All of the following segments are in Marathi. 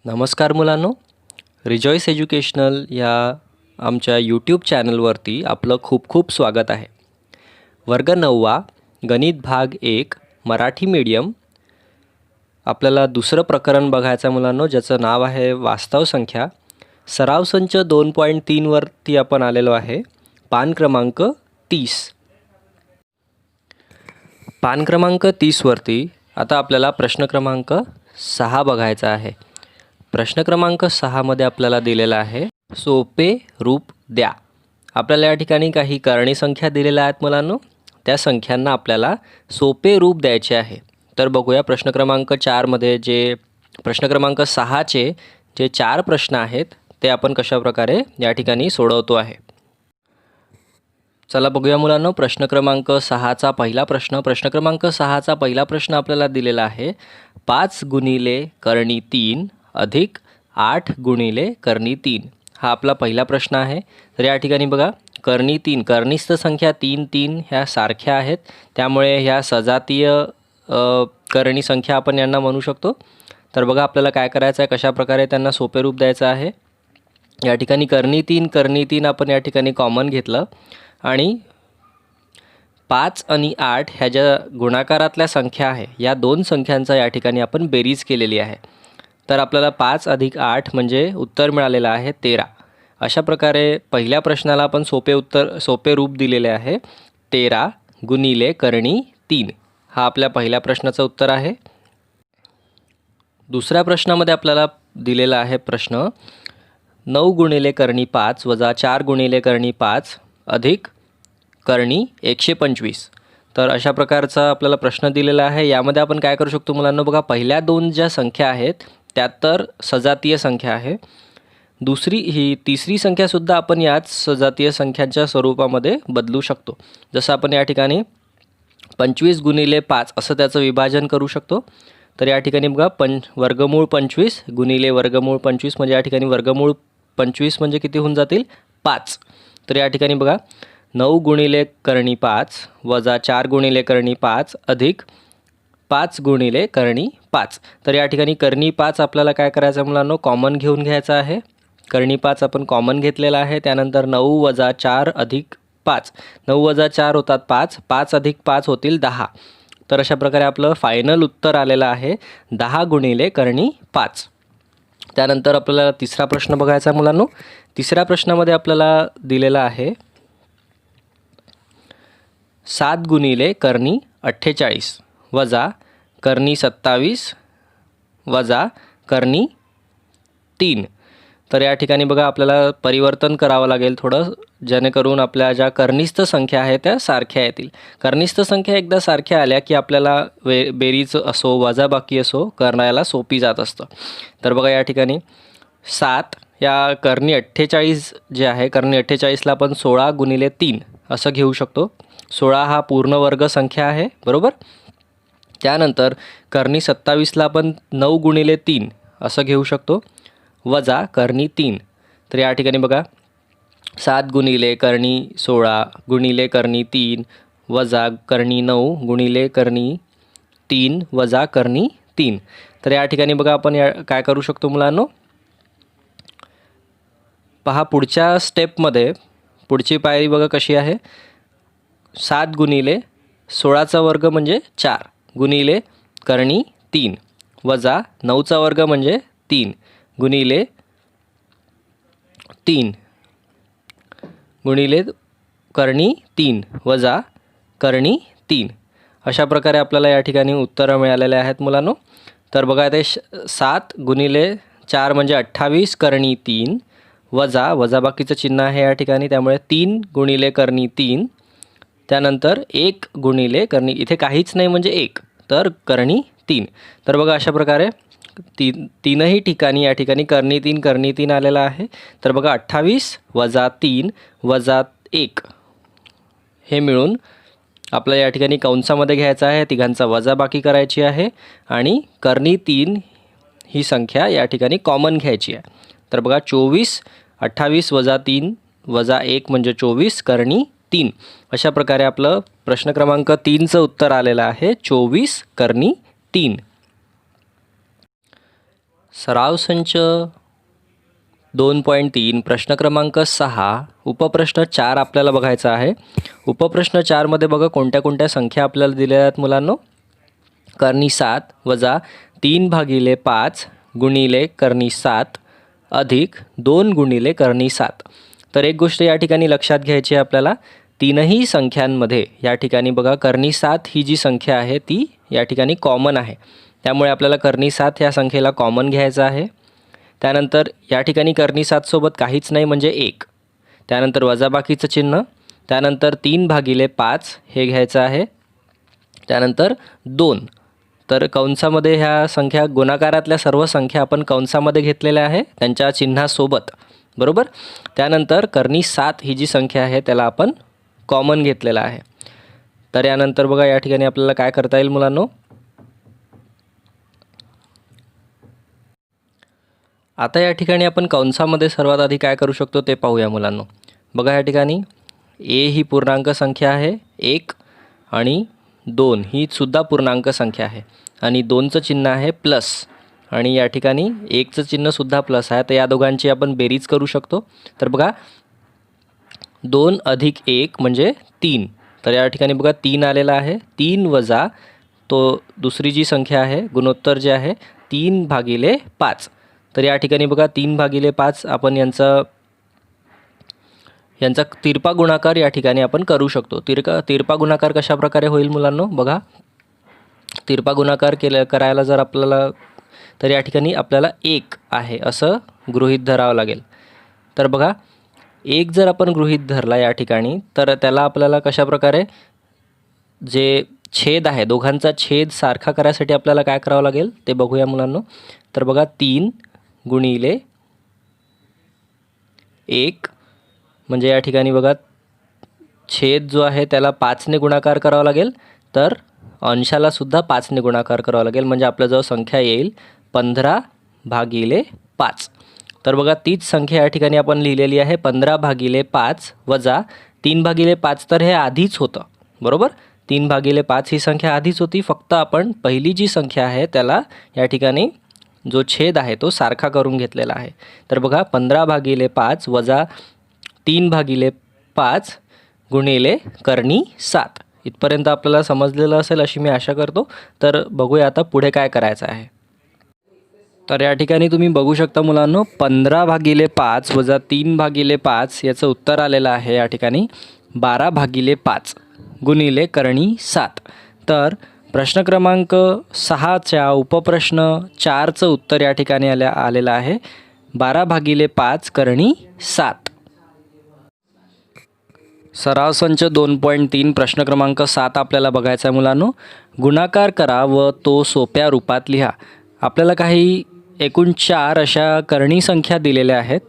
नमस्कार मुलांनो, रिजॉईस एज्युकेशनल या आमच्या यूट्यूब चॅनलवरती आपलं खूप खूप स्वागत आहे. वर्ग 9वा गणित भाग 1 मराठी मीडियम. आपल्याला दुसरं प्रकरण बघायचं मुलांनो, ज्याचं नाव आहे वास्तव संख्या. सराव संच 2.3 वरती आपण आलेलो आहे. पान क्रमांक 30. पान क्रमांक 30 वरती आता आपल्याला प्रश्न क्रमांक 6 बघायचा आहे. प्रश्न क्रमांक 6 मध्ये आपल्याला दिलेला आहे सोपे रूप द्या. आपल्याला या ठिकाणी काही करणी संख्या दिलेल्या आहेत मुलांनो, त्या संख्यांना आपल्याला सोपे रूप द्यायचे आहे. तर बघूया प्रश्न क्रमांक 4 मध्ये जे प्रश्न क्रमांक 6चे जे 4 प्रश्न आहेत ते आपण कशा प्रकारे या ठिकाणी सोडवतो आहे. चला बघूया मुलांनो, प्रश्न क्रमांक 6चा पहिला प्रश्न. प्रश्न क्रमांक 6चा पहिला प्रश्न आपल्याला दिलेला आहे 5 गुणिले करणी 3 अधिक 8 गुणिले करणी 3. हा आपला पहिला प्रश्न आहे. तर या ठिकाणी बघा, करणी 3 करणीस्थ संख्या 3 3 ह्या सारख्या आहेत, त्यामुळे ह्या सजातीय करणी संख्या आपण यांना म्हणू शकतो. तर बघा आपल्याला काय करायचं आहे, कशा प्रकारे त्यांना सोपे रूप द्यायचं आहे. या ठिकाणी करणी 3 आपण या ठिकाणी कॉमन घेतलं आणि 5 आणि 8 ह्या ज्या गुणाकारातल्या संख्या आहे या दोन संख्यांचा या ठिकाणी आपण बेरीज केलेली आहे. तर आपल्याला 5 अधिक 8 म्हणजे उत्तर मिळालेलं आहे 13. अशा प्रकारे पहिल्या प्रश्नाला आपण सोपे रूप दिलेले आहे 13 गुणिले करणी 3. हा आपल्या पहिल्या प्रश्नाचं उत्तर आहे. दुसऱ्या प्रश्नामध्ये आपल्याला दिलेला आहे प्रश्न 9 गुणिले करणी 5 वजा 4 गुणिले करणी 5 अधिक करणी 125. तर अशा प्रकारचा आपल्याला प्रश्न दिलेला आहे. यामध्ये आपण काय करू शकतो मुलांना, बघा पहिल्या दोन ज्या संख्या आहेत त्या तर सजातीय संख्या आहे. तिसरी संख्यासुद्धा आपण याच सजातीय संख्यांच्या स्वरूपामध्ये बदलू शकतो. जसं आपण या ठिकाणी 25 गुणिले 5 असं त्याचं विभाजन करू शकतो. तर या ठिकाणी बघा वर्गमूळ 25 गुणिले वर्गमूळ 25 म्हणजे या ठिकाणी वर्गमूळ 25 म्हणजे किती होऊन जातील 5. तर या ठिकाणी बघा 9 गुणिले करणी 5 वजा 4 गुणिले करणी 5 अधिक 5 गुणिले करणी 5. तर या ठिकाणी करणी 5 आपल्याला काय करायचं मुलांनो, कॉमन घेऊन घ्यायचं आहे. करणी 5 आपण कॉमन घेतलेला आहे. त्यानंतर 9 वजा 4 अधिक 5, 9 वजा 4 होतात 5, 5 अधिक 5 होतील 10. तर अशा प्रकारे आपलं फायनल उत्तर आलेलं आहे 10 गुणिले करणी 5. त्यानंतर आपल्याला तिसरा प्रश्न बघायचा आहे मुलांनो. तिसऱ्या प्रश्नामध्ये आपल्याला दिलेला आहे 7 गुणिले करणी 48 वजा करणी 27 वजा करणी 3. तर या ठिकाणी बघा आपल्याला परिवर्तन करावं लागेल थोडं, जेणेकरून आपल्या ज्या कर्निस्थ संख्या आहेत त्या सारख्या येतील. कर्निस्थ संख्या एकदा सारख्या आल्या की आपल्याला बेरीज असो वजाबाकी असो करायला सोपी जात असतं. तर बघा या ठिकाणी 7 या करणी 48 जे आहे, करणी 48ला आपण 16 गुणिले 3 असं घेऊ शकतो. 16 हा पूर्ण वर्ग संख्या आहे, बरोबर. त्यानंतर करणी 27ला आपण 9 गुणिले 3 असं घेऊ शकतो वजा करणी 3. तर या ठिकाणी बघा 7 गुणिले करणी 16 गुणिले करणी 3 वजा करणी 9 गुणिले करणी 3 वजा करणी 3. तर या ठिकाणी बघा आपण काय करू शकतो मुलांनो, पहा पुढच्या स्टेपमध्ये पुढची पायरी बघा कशी आहे. 7 गुणिले 16चा वर्ग म्हणजे 4 गुणिले करणी 3 वजा 9चा वर्ग म्हणजे 3 गुणिले 3 गुणिले करणी 3 वजा करणी 3. अशा प्रकारे आपल्याला या ठिकाणी उत्तरं मिळालेले आहेत मुलांनो. तर बघा ते 7 गुणिले 4 म्हणजे 28 करणी 3 वजाबाकीचं चिन्ह आहे या ठिकाणी, त्यामुळे 3 गुणिले करणी 3. त्यानंतर 1 गुणिले करणी, इथे काहीच नाही म्हणजे 1, तर करणी 3. तर बघा अशा प्रकारे तीनही ठिकाणी या ठिकाणी करणी 3 आलेला आहे. तर बघा 28 वजा 3 वजा 1 हे मिळून आपलं या ठिकाणी कंसामध्ये घ्यायचं आहे, तिघांचा वजाबाकी करायची आहे आणि करणी 3 ही संख्या या ठिकाणी कॉमन घ्यायची आहे. तर बघा 24, 28 वजा 3 वजा 1 म्हणजे 24 करणी 3. अशा प्रकारे आपलं प्रश्न क्रमांक 3चं उत्तर आलेलं आहे 24 करणी 3. सराव संच 2.3 प्रश्न क्रमांक 6 उपप्रश्न 4 आपल्याला बघायचा आहे. उपप्रश्न 4मध्ये बघा कोणत्या कोणत्या संख्या आपल्याला दिलेल्या आहेत मुलांनो. कर्णी 7 वजा 3 भागिले 5 गुणिले कर्णी 7 अधिक 2 गुणिले कर्णी 7. तर एक गोष्ट या ठिकाणी लक्षात घ्यायची आहे आपल्याला, तीनही संख्यांमध्ये या ठिकाणी बघा कर्णी 7 ही जी संख्या आहे ती या ठिकाणी कॉमन आहे. त्यामुळे आपल्याला कर्णी 7 या संख्येला कॉमन घ्यायचं आहे. त्यानंतर या ठिकाणी कर्णी 7 सोबत काहीच नाही म्हणजे 1. त्यानंतर वजाबाकीचं चिन्ह. त्यानंतर 3 भागिले 5 हे घ्यायचं आहे. त्यानंतर 2. तर कंसामध्ये ह्या संख्या गुणाकारातल्या सर्व संख्या आपण कंसामध्ये घेतलेल्या आहे त्यांच्या चिन्हासोबत, बरोबर. त्यानंतर कर्णी 7 ही जी संख्या आहे त्याला आपण कॉमन घेतलेला आहे. तर यानंतर बघा या ठिकाणी आपल्याला काय करता येईल मुलांनो. आता या ठिकाणी आपण कंसामध्ये सर्वात आधी काय करू शकतो ते पाहूया मुलांनो. बघा या ठिकाणी ए ही पूर्णांक संख्या आहे 1 आणि 2 ही सुद्धा पूर्णांक संख्या आहे आणि 2चं चिन्ह आहे प्लस आणि या ठिकाणी 1चं चिन्हसुद्धा प्लस आहे. तर या दोघांची आपण बेरीज करू शकतो. तर बघा 2 अधिक 1 म्हणजे 3. तर या ठिकाणी बघा 3 आलेला आहे. 3 वजा तो दुसरी जी संख्या आहे गुणोत्तर जे आहे 3 भागिले 5. तर या ठिकाणी बघा 3 भागिले 5 आपण यांचा तिरपा गुणाकार या ठिकाणी आपण करू शकतो. तिरपा गुणाकार कशा प्रकारे होईल मुलांनो. बघा तिरपा गुणाकार करायला जर आपल्याला तर या ठिकाणी आपल्याला 1 आहे असं गृहीत धरावं लागेल. तर बघा 1 जर आपण गृहीत धरला या ठिकाणी तर त्याला आपल्याला कशा प्रकारे जे छेद आहे दोघांचा छेद सारखा करायसाठी आपल्याला काय करावं लागेल ते बघूया मुलांनो. तर बघा 3 गुणिले 1 म्हणजे या ठिकाणी बघा छेद जो आहे त्याला 5ने गुणाकार करावा लागेल. तर अंशाला सुद्धा 5ने गुणाकार करावा लागेल म्हणजे आपल्याजवळ संख्या येईल 15 भागिले 5. तर बघा तीच संख्या या ठिकाणी आपण लिहिलेली आहे 15 भागिले 5 वजा 3 भागिले 5. तर हे आधीच होतं, बरोबर. 3 भागिले 5 ही संख्या आधीच होती. फक्त आपण पहिली जी संख्या आहे त्याला या ठिकाणी जो छेद आहे तो सारखा करून घेतलेला आहे. तर बघा 15 भागिले 5 वजा 3 भागिले 5 गुणिले कर्णी 7. इथपर्यंत आपल्याला समजलेलं असेल अशी मी आशा करतो. तर बघूया आता पुढे काय करायचं आहे. तर या ठिकाणी तुम्ही बघू शकता मुलांनो 15 भागिले 5 वजा 3 भागिले 5 याचं उत्तर आलेलं आहे या ठिकाणी 12 भागिले 5 गुणिले कर्णी 7. तर प्रश्न क्रमांक 6च्या उपप्रश्न 4चं उत्तर या ठिकाणी आलेलं आहे 12 भागिले 5 कर्णी 7. सराव संच 2.3 प्रश्न क्रमांक 7 आपल्याला बघायचा आहे मुलांनो. गुणाकार करा व तो सोप्या रूपात लिहा. आपल्याला काही एकूण 4 अशा कर्णी संख्या दिलेल्या आहेत.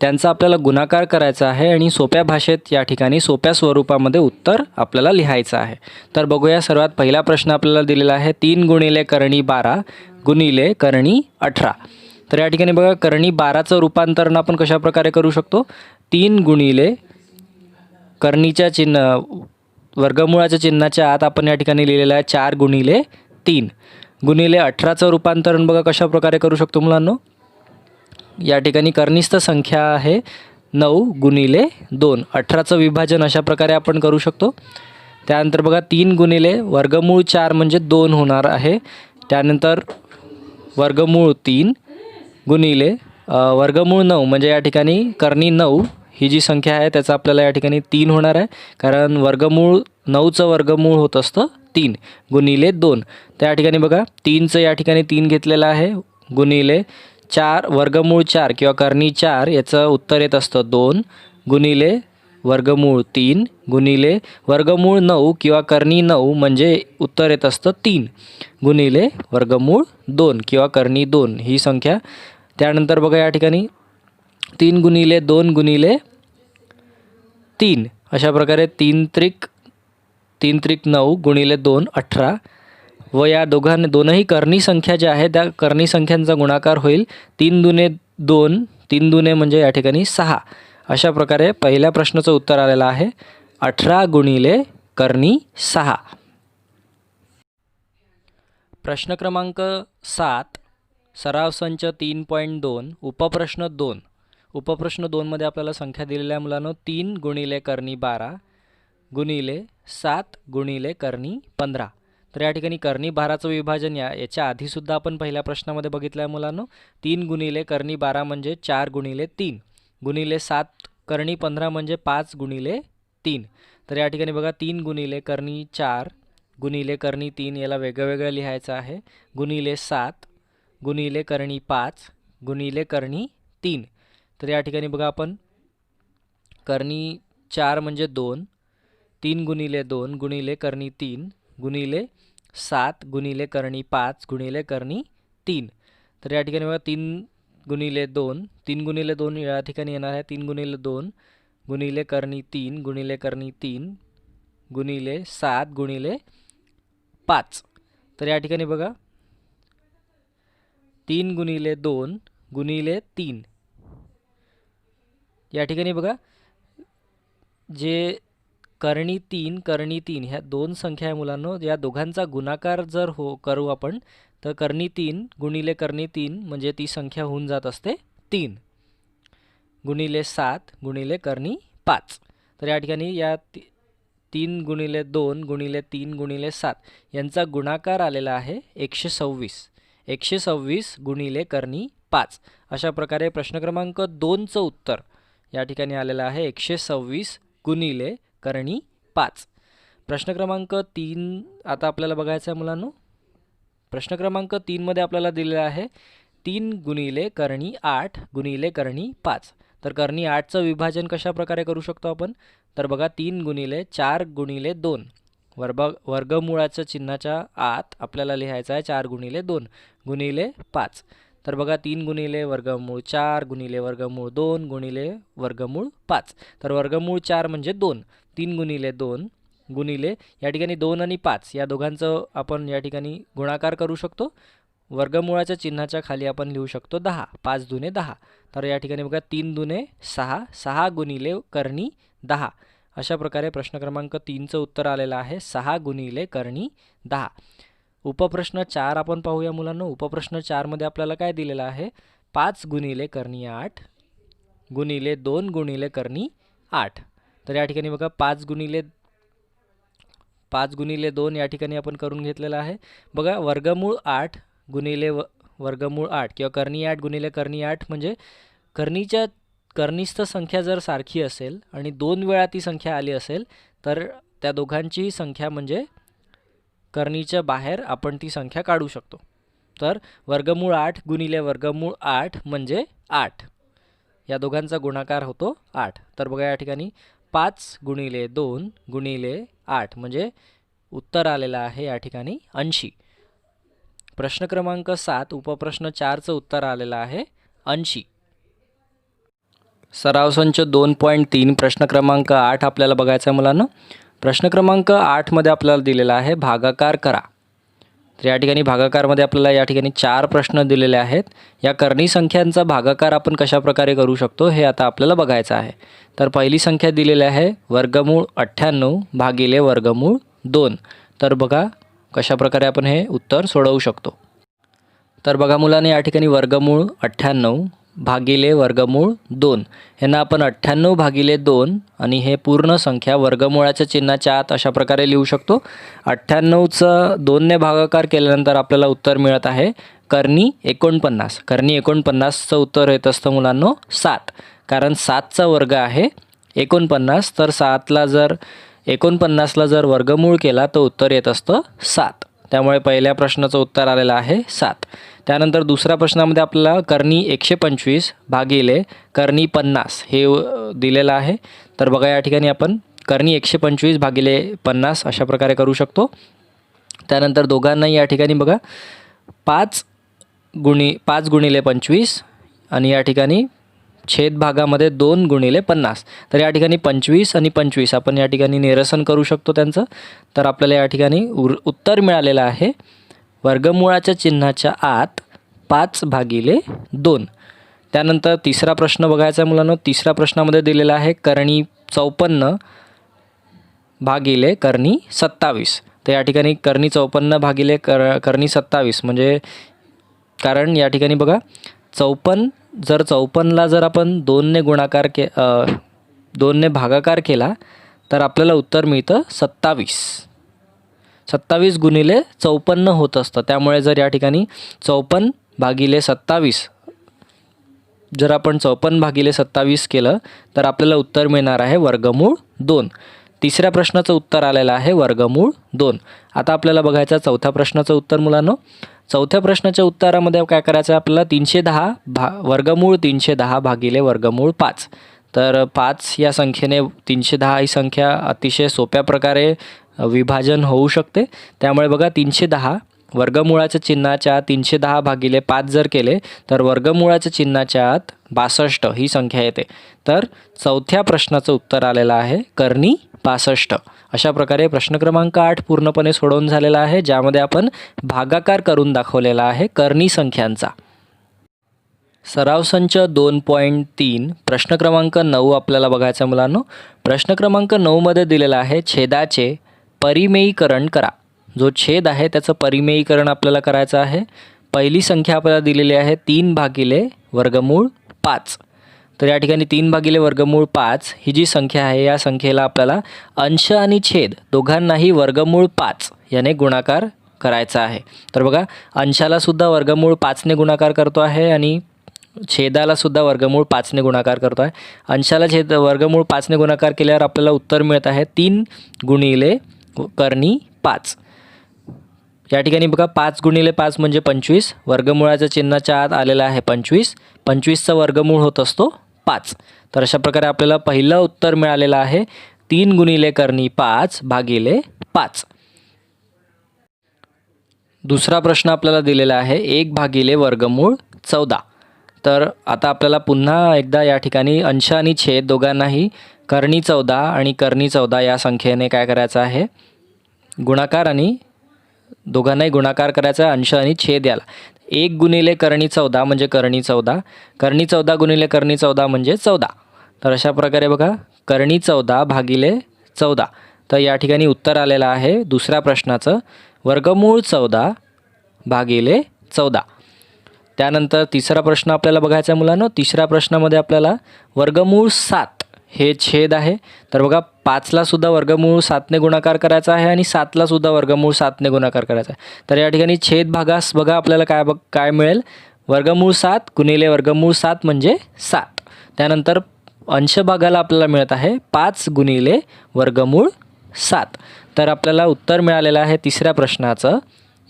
त्यांचा आपल्याला गुणाकार करायचा आहे आणि सोप्या भाषेत या ठिकाणी सोप्या स्वरूपामध्ये उत्तर आपल्याला लिहायचं आहे. तर बघूया सर्वात पहिला प्रश्न आपल्याला दिलेला आहे 3 गुणिले कर्णी 12 गुणिले कर्णी 18. तर या ठिकाणी बघा कर्णी 12चं रूपांतरण आपण कशा प्रकारे करू शकतो. 3 गुणिले कर्णीच्या वर्गमुळाच्या चिन्हाच्या आत आपण या ठिकाणी लिहिलेलं आहे 4 गुणिले 3 गुणिले 18चं रूपांतरण बघा कशा प्रकारे करू शकतो मुलांनो. या ठिकाणी कर्णीस्थ संख्या आहे 9 गुणिले 2. 18चं विभाजन अशा प्रकारे आपण करू शकतो. त्यानंतर बघा 3 गुणिले वर्गमूळ 4 म्हणजे 2 होणार आहे. त्यानंतर वर्गमूळ 3 गुणिले वर्गमूळ 9 म्हणजे या ठिकाणी कर्णी 9 ही जी संख्या आहे त्याचा आपल्याला या ठिकाणी 3 होणार आहे कारण वर्गमूळ 9चं वर्गमूळ होत असतं 3 गुणिले 2. त्या ठिकाणी बघा 3चं या ठिकाणी 3 घेतलेलं आहे गुणिले 4 वर्गमूळ 4 किंवा कर्णी 4 याचं उत्तर येत असतं 2 गुणिले वर्गमूळ 3 गुणिले वर्गमूळ 9 किंवा कर्णी 9 म्हणजे उत्तर येत असतं 3 गुणिले वर्गमूळ 2 किंवा कर्णी 2 ही संख्या. त्यानंतर बघा या ठिकाणी 3 गुणिले 2 गुणिले 3 अशा प्रकारे 3 त्रिक 9 गुणिले 2 18 व या दोनही कर्णी संख्या ज्या आहेत त्या कर्णी संख्यांचा गुणाकार होईल 3 दुने 2 3 दुने म्हणजे या ठिकाणी 6. अशा प्रकारे पहिल्या प्रश्नाचं उत्तर आलेलं आहे 18 गुणिले कर्णी 6. प्रश्न क्रमांक 7 सराव संच 3.2 उपप्रश्न 2. उपप्रश्न 2मध्ये आपल्याला संख्या दिलेल्या मुलांनो 3 गुणिले कर्णी 12 गुणिले 7 गुणिले कर्णी 15. तर या ठिकाणी कर्णी 12चं विभाजन याच्या आधीसुद्धा आपण पहिल्या प्रश्नामध्ये बघितलं आहे मुलांनो. 3 गुणिले कर्णी 12 म्हणजे 4 गुणिले 3 गुणिले 7 कर्णी 15 म्हणजे 5 गुणिले 3. तर या ठिकाणी बघा 3 गुणिले कर्णी 4 गुणिले कर्णी 3 याला वेगळं वेगळं लिहायचं आहे गुणिले 7 गुणिले कर्णी 5 गुणिले कर्णी 3. तर या ठिकाणी बघा आपण कर्णी 4 म्हणजे 2 3 गुणिले 2 गुणिले कर्णी 3 गुणिले 7 गुणिले कर्णी 5 गुणिले कर्णी 3. तर या ठिकाणी बघा 3 गुणिले 2 3 गुणिले 2 या ठिकाणी येणार आहे 3 गुणिले 2 गुणिले कर्णी 3 गुणिले कर्णी 3 गुणिले 7 गुणिले 5. तर या ठिकाणी बघा 3 गुणिले 2 गुणिले 3 या ठिकाणी बघा जे कर्णी 3 ह्या दोन संख्या आहे मुलांनो. या दोघांचा गुणाकार जर करू आपण तर कर्णी 3 गुणिले कर्णी 3 म्हणजे ती संख्या होऊन जात असते 3 गुणिले 7 गुणिले कर्णी 5. तर या ठिकाणी या 3 गुणिले 2 गुणिले 3 गुणिले 7 यांचा गुणाकार आलेला आहे 126 गुणिले कर्णी 5. अशा प्रकारे प्रश्न क्रमांक 2चं उत्तर या ठिकाणी आलेलं आहे 126 गुणिले कर्णी 5. प्रश्न क्रमांक 3 आता आपल्याला बघायचा आहे मुलांनो. प्रश्न क्रमांक 3मध्ये आपल्याला दिलेला आहे 3 गुणिले कर्णी 8 गुणिले कर्णी 5. तर कर्णी 8चं विभाजन कशा प्रकारे करू शकतो आपण तर बघा 3 गुणिले 4 गुणिले 2 वर्गमुळाच्या चिन्हाच्या आत आपल्याला लिहायचं आहे 4 गुणिले 2 गुणिले 5. तर बघा 3 गुणिले वर्गमूळ 4 गुणिले वर्गमूळ 2 गुणिले वर्गमूळ 5. तर वर्गमूळ 4 म्हणजे 2 3 गुणिले 2 गुणिले या ठिकाणी 2 आणि 5 या दोघांचं आपण या ठिकाणी गुणाकार करू शकतो. वर्गमुळाच्या चिन्हाच्या खाली आपण लिहू शकतो 10 5 दुने 10. तर या ठिकाणी बघा 3 दुने 6 6 गुणिले कर्णी 10. अशा प्रकारे प्रश्न क्रमांक 3चं उत्तर आलेलं आहे 6 गुणिले कर्णी 10. उपप्रश्न 4 आपण पाहूया मुलांनो. उपप्रश्न 4मध्ये आपल्याला काय दिलेलं आहे 5 गुणिले कर्णी 8 गुणिले 2 गुणिले कर्णी 8. तर या ठिकाणी बघा 5 गुणिले 2 या ठिकाणी आपण करून घेतलेलं आहे. बघा वर्गमूळ 8 गुणिले वर्गमूळ 8 किंवा कर्णी 8 गुणिले कर्णी 8 म्हणजे कर्णीस्थ संख्या जर सारखी असेल आणि 2 वेळा ती संख्या आली असेल तर त्या दोघांची संख्या म्हणजे कर्णीच्या बाहेर आपण ती संख्या काढू शकतो. तर वर्गमूळ 8 गुणिले वर्गमूळ 8 म्हणजे 8. या दोघांचा गुणाकार होतो 8. तर बघा या ठिकाणी 5 गुणिले 2 गुणिले 8 म्हणजे उत्तर आलेलं आहे या ठिकाणी 80. प्रश्न क्रमांक 7 उपप्रश्न 4चं उत्तर आलेलं आहे 80. सराव संच 2.3 प्रश्न क्रमांक 8 आपल्याला बघायचा आहे मुलांनो. प्रश्न क्रमांक 8मध्ये आपल्याला दिलेला आहे भागाकार करा. तर या ठिकाणी भागाकारमध्ये आपल्याला या ठिकाणी 4 प्रश्न दिलेले आहेत. या कर्णी संख्यांचा भागाकार आपण कशा प्रकारे करू शकतो हे आता आपल्याला बघायचं आहे. तर पहिली संख्या दिलेली आहे वर्गमूळ 98 भागिले वर्गमूळ 2. तर बघा कशा प्रकारे आपण हे उत्तर सोडवू शकतो. तर बघा मुलांनी या ठिकाणी वर्गमूळ 98 भागिले वर्गमूळ 2 यांना आपण 98 भागिले 2 आणि हे पूर्ण संख्या वर्गमुळाच्या चिन्हाच्या आत अशा प्रकारे लिहू शकतो. 98चं 2ने भागाकार केल्यानंतर आपल्याला उत्तर मिळत आहे कर्णी 49. कर्णी 49चं उत्तर येत असतं मुलांनो 7. कारण 7चा वर्ग आहे 49. तर 49ला जर वर्गमूळ केला तर उत्तर येत असतं 7. त्यामुळे पहिल्या प्रश्नाचं उत्तर आलेलं आहे 7. त्यानंतर दुसऱ्या प्रश्नामध्ये आपल्याला कर्णी 125 भागिले कर्णी 50 हे दिलेलं आहे. तर बघा या ठिकाणी आपण कर्णी 125 भागिले 50 अशा प्रकारे करू शकतो. त्यानंतर दोघांनाही या ठिकाणी बघा 5 गुणिले 25 आणि या ठिकाणी छेद भागामध्ये 2 गुणिले 50. तर या ठिकाणी 25 आणि 25 आपण या ठिकाणी निरसन करू शकतो त्यांचं. तर आपल्याला या ठिकाणी उत्तर मिळालेलं आहे वर्गमुळाच्या चिन्हाच्या आत 5 भागिले 2. त्यानंतर तिसरा प्रश्न बघायचा आहे मुलांनो. तिसऱ्या प्रश्नामध्ये दिलेला आहे कर्णी 54 भागिले कर्णी 27. तर या ठिकाणी कर्णी 54 भागिले कर्णी 27 म्हणजे कारण या ठिकाणी बघा 54ला जर आपण 2ने भागाकार केला तर आपल्याला उत्तर मिळतं 27. 27 गुणिले 54 होत असतं. त्यामुळे जर या ठिकाणी 54 भागिले 27 जर आपण 54 भागिले 27 केलं तर आपल्याला उत्तर मिळणार आहे वर्गमूळ 2. तिसऱ्या प्रश्नाचं उत्तर आलेलं आहे वर्गमूळ 2. आता आपल्याला बघायचं चौथ्या प्रश्नाचं उत्तर मुलांनो. चौथ्या प्रश्नाच्या उत्तरामध्ये काय करायचं आहे आपल्याला वर्गमूळ 310 भागिले वर्गमूळ 5. तर 5 या संख्येने 310 ही संख्या अतिशय सोप्या प्रकारे विभाजन होऊ शकते. त्यामुळे बघा 310 वर्गमुळाच्या चिन्हाच्या आत 310 भागिले 5 जर केले तर वर्गमुळाच्या चिन्हाच्या आत 62 ही संख्या येते. तर चौथ्या प्रश्नाचं उत्तर आलेलं आहे कर्णी 62. अशा प्रकारे प्रश्न क्रमांक 8 पूर्णपणे सोडवून झालेला आहे, ज्यामध्ये आपण भागाकार करून दाखवलेला आहे कर्णी संख्यांचा. सराव संच 2.3 प्रश्न क्रमांक 9 आपल्याला बघायचा मुलांनो. प्रश्न क्रमांक 9मध्ये दिलेला आहे छेदाचे परिमेयीकरण करा. जो छेद आहे त्याचं परिमेयीकरण आपल्याला करायचं आहे. पहिली संख्या आपल्याला दिलेली आहे 3 भागिले वर्गमूळ 5. तर या ठिकाणी 3 भागिले वर्गमूळ 5 ही जी संख्या आहे या संख्येला आपल्याला अंश आणि छेद दोघांनाही वर्गमूळ 5 याने गुणाकार करायचा आहे. तर बघा अंशाला सुद्धा वर्गमूळ 5ने गुणाकार करतो आहे आणि छेदाला सुद्धा वर्गमूळ 5ने गुणाकार करतो आहे. अंशाला वर्गमूळ 5ने गुणाकार केल्यावर आपल्याला उत्तर मिळत आहे 3 गुणिले कर्णी 5. या ठिकाणी बघा 5 गुणिले 5 म्हणजे 25. वर्गमुळाच्या चिन्हाच्या आत आलेला आहे 25. 25चा वर्गमूळ होत असतो 5. तर अशा प्रकारे आपल्याला पहिलं उत्तर मिळालेलं आहे 3 गुणिले कर्णी 5 भागिले 5. दुसरा प्रश्न आपल्याला दिलेला आहे 1 भागिले वर्गमूळ 14. तर आता आपल्याला पुन्हा एकदा या ठिकाणी अंश आणि छेद दोघांनाही कर्णी 14 आणि कर्णी 14 या संख्येने काय करायचं आहे गुणाकार आणि दोघांनाही गुणाकार करायचा अंश आणि छेद याला. 1 गुणिले कर्णी 14 म्हणजे कर्णी 14. कर्णी 14 गुणिले कर्णी 14 म्हणजे 14. तर अशा प्रकारे बघा कर्णी 14 भागिले 14. तर या ठिकाणी उत्तर आलेलं आहे दुसऱ्या प्रश्नाचं वर्गमूळ 14 भागिले 14. त्यानंतर तिसरा प्रश्न आपल्याला बघायचा आहे मुलांनो. तिसऱ्या प्रश्नामध्ये आपल्याला वर्गमूळ 7 हे छेद आहे. तर बघा 5ला सुद्धा वर्गमूळ 7ने गुणाकार करायचा आहे आणि 7ला सुद्धा वर्गमूळ 7ने गुणाकार करायचा आहे. तर या ठिकाणी छेद भागास बघा आपल्याला काय मिळेल वर्गमूळ 7 गुणिले वर्गमूळ 7 म्हणजे 7. त्यानंतर अंश भागाला आपल्याला मिळत आहे 5 गुणिले वर्गमूळ 7. तर आपल्याला उत्तर मिळालेलं आहे तिसऱ्या प्रश्नाचं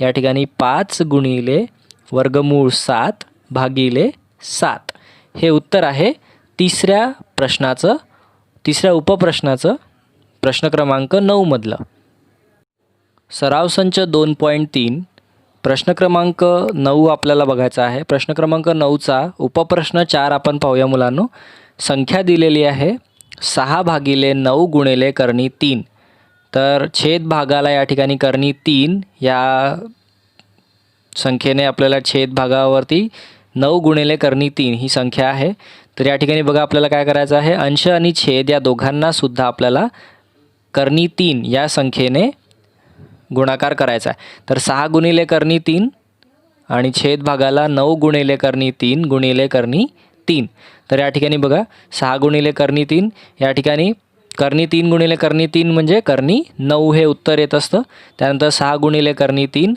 या ठिकाणी 5 गुणिले वर्गमूळ 7 भागिले 7 हे उत्तर आहे तिसऱ्या प्रश्नाचं, तिसऱ्या उपप्रश्नाचं प्रश्न क्रमांक 9 मधलं. सराव संच 2.3 प्रश्न क्रमांक 9 आपल्याला बघायचा आहे. प्रश्न क्रमांक 9चा उपप्रश्न 4 आपण पाहूया मुलांनो. संख्या दिलेली आहे 6 भागिले 9 गुणिले कर्णी 3. तर छेद भागाला या ठिकाणी कर्णी 3 या संख्येने आपल्याला छेद भागावरती 9 गुणिले कर्णी 3 ही संख्या आहे. तर या ठिकाणी बघा आपल्याला काय करायचं आहे अंश आणि छेद या दोघांना सुद्धा आपल्याला कर्णी 3 या संख्येने गुणाकार करायचा आहे. तर 6 गुणिले कर्णी 3 आणि छेद भागाला 9 गुणिले कर्णी 3 गुणिले कर्णी 3. तर या ठिकाणी बघा 6 गुणिले कर्णी 3 या ठिकाणी कर्णी 3 गुणिले कर्णी 3 म्हणजे कर्णी 9 हे उत्तर येत असतं. त्यानंतर 6 गुणिले कर्णी 3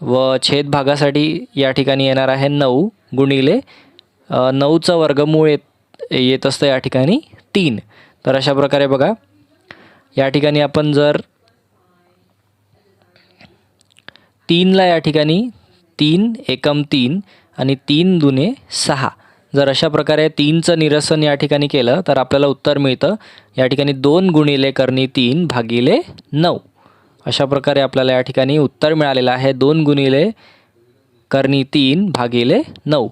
व छेद भागासाठी या ठिकाणी येणार आहे 9 गुणिले 9चं वर्गमूळ येत असतं या ठिकाणी 3. तर अशा प्रकारे बघा या ठिकाणी आपण जर 3ला या ठिकाणी 3 एकम 3 आणि 3 दुने 6 जर अशा प्रकारे 3चं निरसन या ठिकाणी केलं तर आपल्याला उत्तर मिळतं या ठिकाणी 2 गुणिले कर्णी 3 भागिले 9. अशा प्रकारे आपल्याला या ठिकाणी उत्तर मिळालेलं आहे 2 गुणिले कर्णी 3 भागिले 9.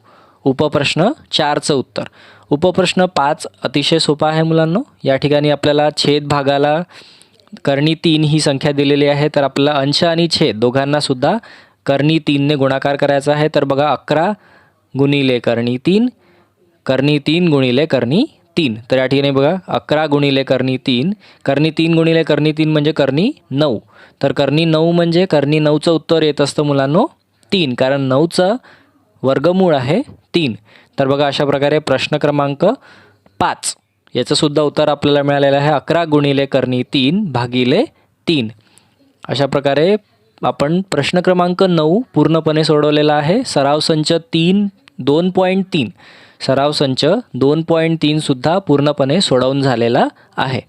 उपप्रश्न 4चं उत्तर. उपप्रश्न 5 अतिशय सोपा आहे मुलांनो. या ठिकाणी आपल्याला छेद भागाला कर्णी 3 ही संख्या दिलेली आहे. तर आपल्याला अंश आणि छेद दोघांना सुद्धा कर्णी 3ने गुणाकार करायचा आहे. तर बघा 11 गुणिले कर्णी 3 कर्णी 3 गुणिले कर्णी 3. तर या ठिकाणी बघा 11 गुणिले कर्णी 3 कर्णी 3 गुणिले कर्णी 3 म्हणजे कर्णी 9. तर कर्णी 9 म्हणजे कर्णी 9चं उत्तर येत असतं मुलांनो 3. कारण 9चं वर्गमूळ आहे 3. तर बघा अशा प्रकारे प्रश्न क्रमांक 5 याचंसुद्धा उत्तर आपल्याला मिळालेलं आहे 11 गुणिले करणी 3 भागिले 3. अशा प्रकारे आपण प्रश्न क्रमांक 9 पूर्णपणे सोडवलेला आहे. सराव संच 2.3 सराव संच 2.3 सुद्धा पूर्णपणे सोडवून झालेला आहे.